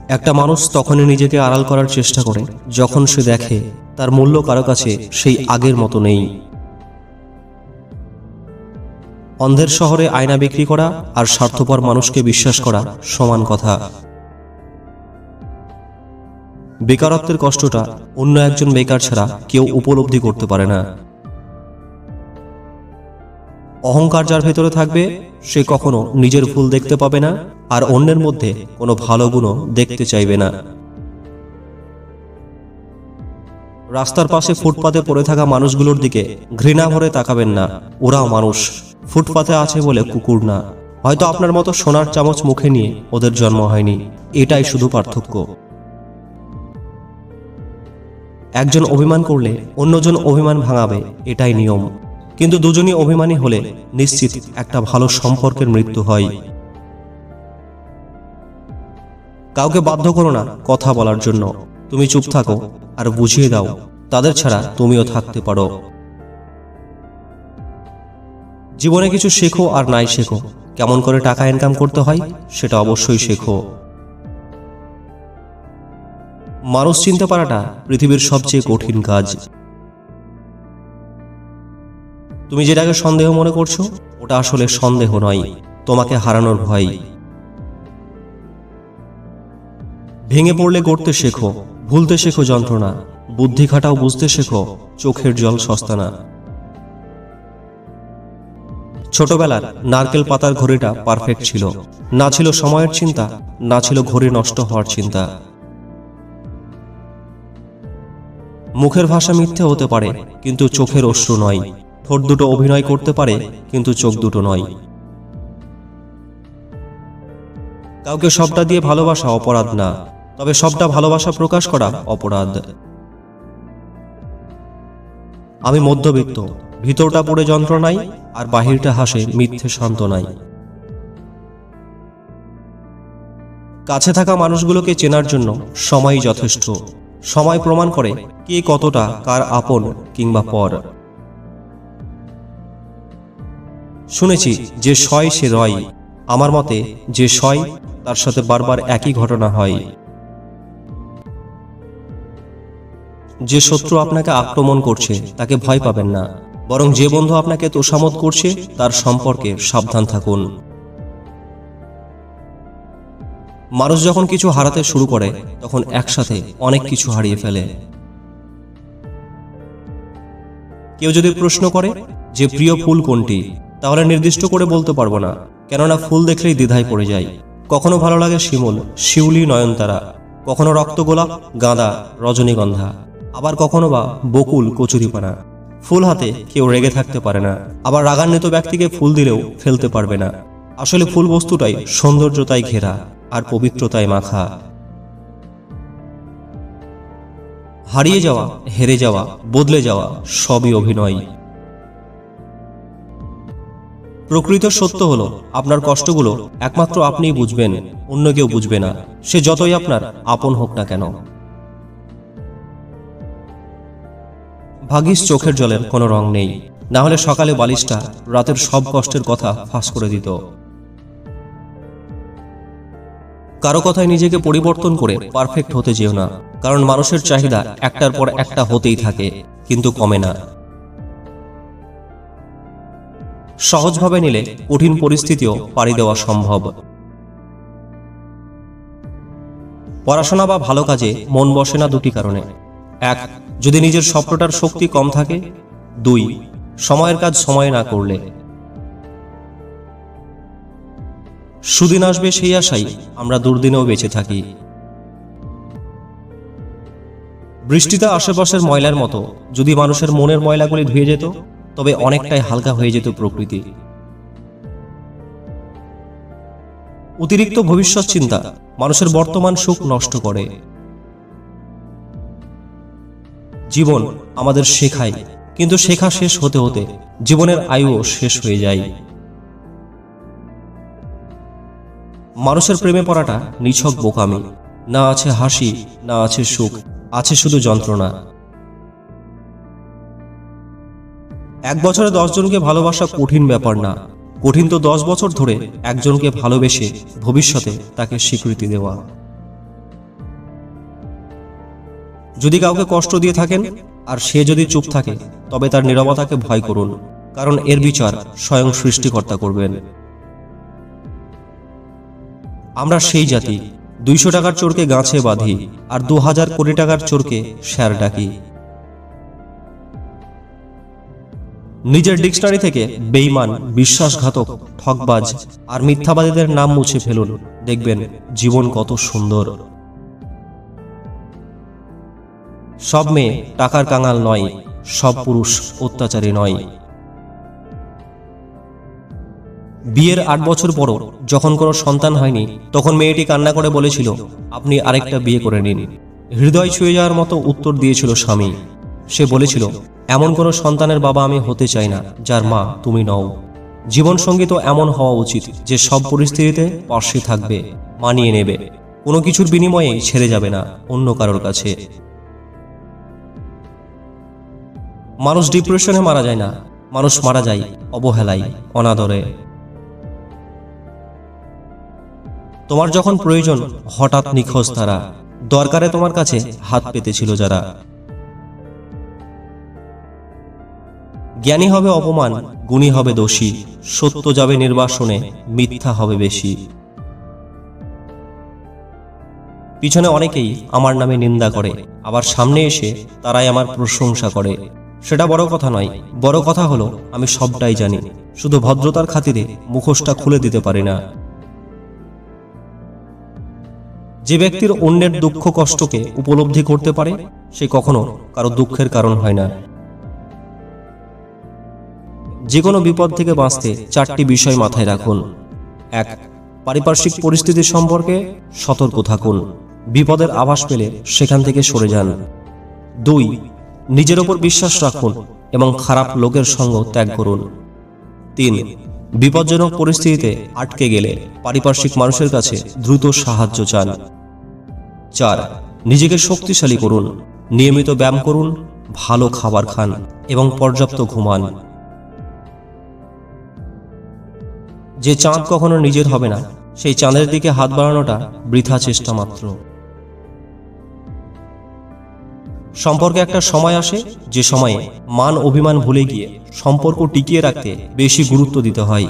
একটা মানুষ তখনই নিজেকে আড়াল করার চেষ্টা করে যখন সে দেখে তার মূল্য কারো কাছে সেই আগের মতো নেই। অন্ধের শহরে আয়না বিক্রি করা আর স্বার্থপর মানুষকে বিশ্বাস করা সমান কথা। বেকারত্বের কষ্টটা অন্য একজন বেকার ছাড়া কেউ উপলব্ধি করতে পারে না। অহংকার যার ভেতরে থাকবে সে কখনো নিজের ভুল দেখতে পাবে না আর অন্যের মধ্যে কোনো ভালো গুণও দেখতে চাইবে না। রাস্তার পাশে ফুটপাতে পড়ে থাকা মানুষগুলোর দিকে ঘৃণা ভরে তাকাবেন না, ওরাও মানুষ, ফুটপাতে আছে বলে কুকুর না। হয়তো আপনার মতো সোনার চামচ মুখে নিয়ে ওদের জন্ম হয়নি, এটাই শুধু পার্থক্য। একজন অভিমান করলে অন্যজন অভিমান ভাঙাবে, এটাই নিয়ম। কিন্তু দুজনই অভিমানী হলে নিশ্চিত একটা ভালো সম্পর্কের মৃত্যু হয়। কাউকে বাধ্য করো না কথা বলার জন্য, তুমি চুপ থাকো আর বুঝিয়ে দাও তাদের ছাড়া তুমিও থাকতে পারো। জীবনে কিছু শেখো আর নাই শেখো, কেমন করে টাকা ইনকাম করতে হয় সেটা অবশ্যই শেখো। মানুষ চিনতে পারাটা পৃথিবীর সবচেয়ে কঠিন কাজ। তুমি যেটাকে সন্দেহ মনে করছো ওটা আসলে সন্দেহ নয়, তোমাকে হারানোর ভয়। ভেঙে পড়লে গড়তে শেখো, ভুলতে শেখো যন্ত্রণা, বুদ্ধি খাটাও বুঝতে শেখো, চোখের জল সস্তা না। ছোটবেলার নারকেল পাতার ঘড়িটা পারফেক্ট ছিল, না ছিল সময়ের চিন্তা, না ছিল ঘড়ি নষ্ট হওয়ার চিন্তা। মুখের ভাষা মিথ্যে হতে পারে কিন্তু চোখের অশ্রু নয়, ঠোঁট দুটো অভিনয় করতে পারে কিন্তু চোখ দুটো নয়। কাউকে সবটা দিয়ে ভালোবাসা অপরাধ না, তবে সবটা ভালোবাসা প্রকাশ করা অপরাধ। আমি মধ্যবিত্ত, ভিতরটা পড়ে যন্ত্রণায় আর বাহিরটা হাসে মিথ্যে সান্ত্বনায়। কাছে থাকা মানুষগুলোকে চেনার জন্য সময়ই যথেষ্ট। সময় প্রমাণ করে কে কতটা কার আপন কিংবা পর। শুনেছি যে সয় সে রয়, আমার মতে যে সয় তার সাথে বারবার একই ঘটনা হয়। যে শত্রু আপনাকে আক্রমণ করছে তাকে ভয় পাবেন না, বরং যে বন্ধু আপনাকে তোষামত করছে তার সম্পর্কে সাবধান থাকুন। মানুষ যখন কিছু হারাতে শুরু করে তখন একসাথে অনেক কিছু হারিয়ে ফেলে। কেউ যদি প্রশ্ন করে যে প্রিয় ফুল কোনটি, তাহলে নির্দিষ্ট করে বলতে পারবো না, কেননা ফুল দেখলেই দ্বিধায় পড়ে যায়। কখনো ভালো লাগে শিমুল, শিউলি, নয়নতারা, কখনো রক্তগোলাপ, গাঁদা, রজনীগন্ধা, আবার কখনো বা বকুল, কচুরিপানা। ফুল হাতে কেউ রেগে থাকতে পারে না, আবার রাগান্বিত ব্যক্তিকে ফুল দিলেও ফেলতে পারবে না। আসলে ফুল বস্তুটাই সৌন্দর্যতায় ঘেরা আর পবিত্রতায় মাখা। হারিয়ে যাওয়া, হেরে যাওয়া, বদলে যাওয়া সবই অভিনয়। প্রকৃত সত্য হলো আপনার কষ্টগুলো একমাত্র আপনিই বুঝবেন, অন্য কেউ বুঝবে না, সে যতই আপনার আপন হোক না কেন। ভাগিস চোখের জলের কোনো রং নেই, না হলে সকালে বালিশটা রাতের সব কষ্টের কথা ফাঁস করে দিত। কারো কথায় নিজেকে পরিবর্তন করে পারফেক্ট হতে যেও না, কারণ মানুষের চাহিদা একটার পর একটা হতেই থাকে, কিন্তু কমে না। সহজভাবে নিলে কঠিন পরিস্থিতিও পাড়ি দেওয়া সম্ভব। পড়াশোনা বা ভালো কাজে মন বসে না দুটি কারণে। 1, যদি নিজের স্বপ্নটার শক্তি কম থাকে। 2, সময়ের কাজ সময়ে না করলে। সুদিন আসবে সেই আশাই আমরা দুর্দিনেও বেঁচে থাকি। বৃষ্টিতে আশেপাশের ময়লার মতো যদি মানুষের মনের ময়লাগুলি ধুয়ে যেত, তবে অনেকটাই হালকা হয়ে যেত প্রকৃতি। অতিরিক্ত ভবিষ্যৎ চিন্তা মানুষের বর্তমান সুখ নষ্ট করে। জীবন আমাদের শেখায়, কিন্তু শেখা শেষ হতে হতে জীবনের আয়ুও শেষ হয়ে যায়। মানুষের প্রেমে পড়াটা নিছক বোকামি। না আছে হাসি, না আছে সুখ, আছে শুধু যন্ত্রণা। 1 বছরে 10 জনকে ভালোবাসা কঠিন ব্যাপার না, কঠিন তো 10 বছর ধরে একজনকে ভালোবেসে ভবিষ্যতে তাকে স্বীকৃতি দেওয়া। যদি কাউকে কষ্ট দিয়ে থাকেন আর সে যদি চুপ থাকে, তবে তার নীরবতাকে ভয় করুন, কারণ এর বিচার স্বয়ং সৃষ্টিকর্তা করবেন। আমরা সেই জাতি 200 টাকার চোরকে গাছে বাঁধি আর 2000 কোটি টাকার চোরকে স্যার ডাকি। নিজের ডিকশনারি থেকে বেঈমান, বিশ্বাসঘাতক, ঠকবাজ আর মিথ্যাবাদীদের নাম মুছে ফেলুন, দেখবেন জীবন কত সুন্দর। সব মেয়ে টাকার কাঙাল নয়, সব পুরুষ অত্যাচারী নয়। বিয়ের 8 বছর পরও যখন কোনো সন্তান হয়নি, তখন মেয়েটি কান্না করে বলেছিল, আপনি আরেকটা বিয়ে করে নিন। হৃদয় ছুঁয়ে যাওয়ার মতো উত্তর দিয়েছিল স্বামী। সে বলেছিল, এমন কোনো সন্তানের বাবা আমি হতে চাই না যার মা তুমি নও। জীবনসঙ্গী তো এমন হওয়া উচিত যে সব পরিস্থিতিতে পাশে থাকবে, মানিয়ে নেবে, কোনো কিছুর বিনিময়ে ছেড়ে যাবে না অন্য কারোর কাছে। মানুষ ডিপ্রেশনে মারা যায় না, মানুষ মারা যায় অবহেলায়, অনাদরে। তোমার যখন প্রয়োজন হঠাৎ নিখোঁজ তারা, দরকারে তোমার কাছে হাত পেতেছিল যারা। জ্ঞানী হবে অপমান, গুণী হবে দোষী, সত্য যাবে নির্বাসনে, মিথ্যা হবে বেশি। পিছনে অনেকেই আমার নামে নিন্দা করে, আবার সামনে এসে তারাই আমার প্রশংসা করে। সেটা বড় কথা নয়, বড় কথা হলো আমি সবটাই জানি, শুধু ভদ্রতার খাতিরে মুখোশটা খুলে দিতে পারি না। যে ব্যক্তির অন্যের দুঃখ কষ্টকে উপলব্ধি করতে পারে, সে কখনো কারো দুঃখের কারণ হয় না। যে কোনো বিপদ থেকে বাঁচতে 4টি বিষয় মাথায় রাখুন। 1. পারিপার্শ্বিক পরিস্থিতি সম্পর্কে সতর্ক থাকুন, বিপদের আভাস পেলে সেখান থেকে সরে যান। 2. নিজের ওপর বিশ্বাস রাখুন এবং খারাপ লোকের সঙ্গ ত্যাগ করুন। 3. বিপজ্জনক পরিস্থিতিতে আটকে গেলে পারিপার্শ্বিক মানুষের কাছে দ্রুত সাহায্য চান। 4. নিজেকে শক্তিশালী করুন, নিয়মিত ব্যায়াম করুন, ভালো খাবার খান এবং পর্যাপ্ত ঘুমান। যে চাঁদ কখনো নিজের হবে না, সেই চাঁদের দিকে হাত বাড়ানোটা বৃথা চেষ্টা মাত্র। সম্পর্কে একটা সময় আসে যে সময়ে মান অভিমান ভুলে গিয়ে সম্পর্ক টিকিয়ে রাখতে বেশি গুরুত্ব দিতে হয়।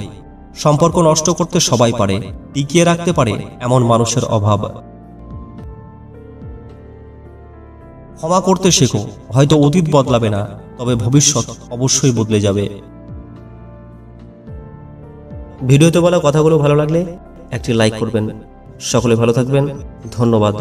সম্পর্ক নষ্ট করতে সবাই পারে, টিকিয়ে রাখতে পারে এমন মানুষের অভাব। ক্ষমা করতে শেখো, হয়তো অতীত বদলাবে না, তবে ভবিষ্যৎ অবশ্যই বদলে যাবে। ভিডিওতে বলা কথাগুলো ভালো লাগলে একটি লাইক করবেন। সকলে ভালো থাকবেন, ধন্যবাদ।